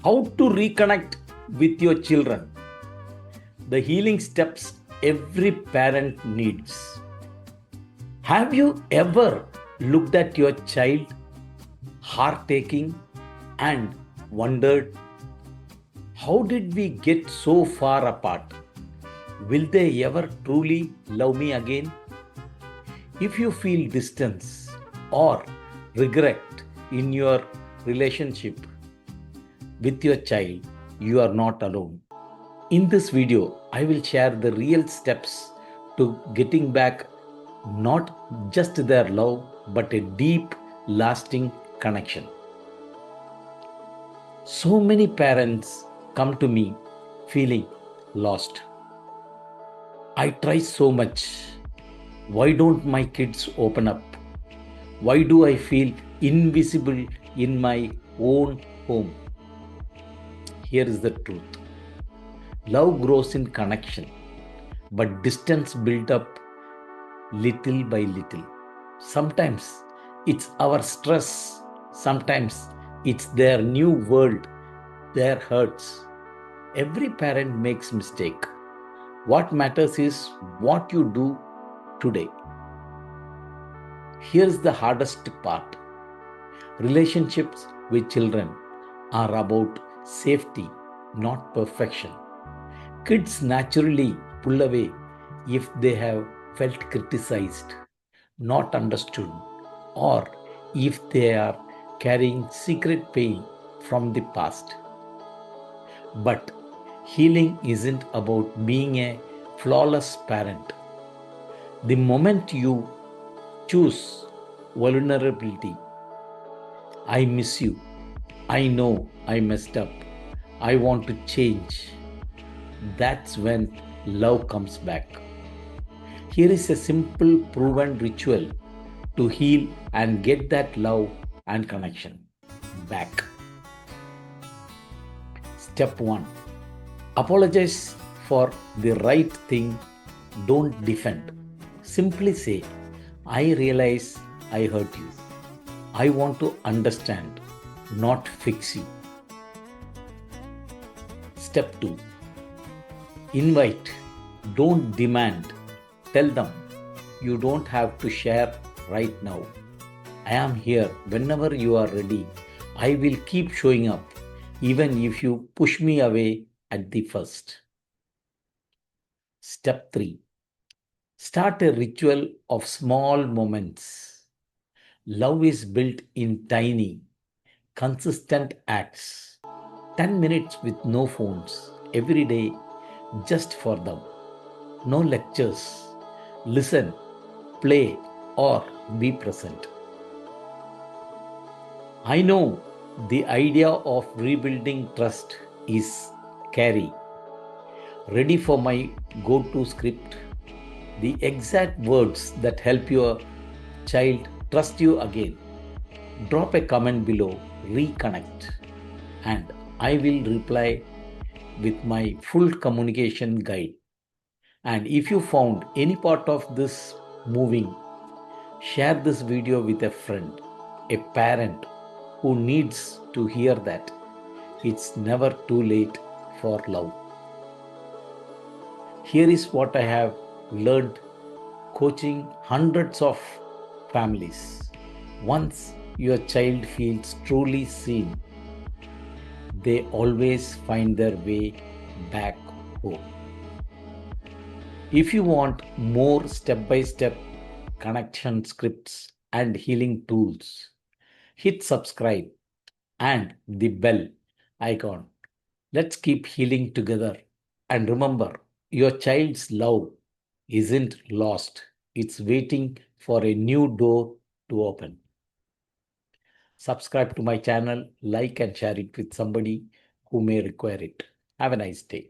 How to reconnect with your children. The healing steps every parent needs. Have you ever looked at your child, heart aching, and wondered, how did we get so far apart? Will they ever truly love me again? If you feel distance or regret in your relationship with your child, you are not alone. In this video, I will share the real steps to getting back not just their love, but a deep, lasting connection. So many parents come to me feeling lost. I try so much. Why don't my kids open up? Why do I feel invisible in my own home? Here is the truth. Love grows in connection, but distance built up little by little. Sometimes it's our stress, sometimes it's their new world, their hurts. Every parent makes mistake. What matters is what you do today. Here's the hardest part. Relationships with children are about safety, not perfection. Kids naturally pull away if they have felt criticized, not understood, or if they are carrying secret pain from the past. But healing isn't about being a flawless parent. The moment you choose vulnerability, I miss you, I know I messed up, I want to change, that's when love comes back. Here is a simple proven ritual to heal and get that love and connection back. Step 1. Apologize for the right thing, don't defend. Simply say, I realize I hurt you. I want to understand, not fix you. Step 2. Invite, don't demand. Tell them, you don't have to share right now. I am here whenever you are ready. I will keep showing up, even if you push me away at the first. Step 3. Start a ritual of small moments. Love is built in tiny, consistent acts. 10 minutes with no phones every day just for them. No lectures. Listen, play, or be present. I know the idea of rebuilding trust is scary. Ready for my go-to script? The exact words that help your child trust you again. Drop a comment below, reconnect, and I will reply with my full communication guide. And if you found any part of this moving, share this video with a friend, a parent who needs to hear that it's never too late for love. Here is what I have learned coaching hundreds of families. Once your child feels truly seen, they always find their way back home. If you want more step-by-step connection scripts and healing tools, hit subscribe and the bell icon. Let's keep healing together. And remember, your child's love isn't lost. It's waiting for a new door to open. Subscribe to my channel, like and share it with somebody who may require it. Have a nice day.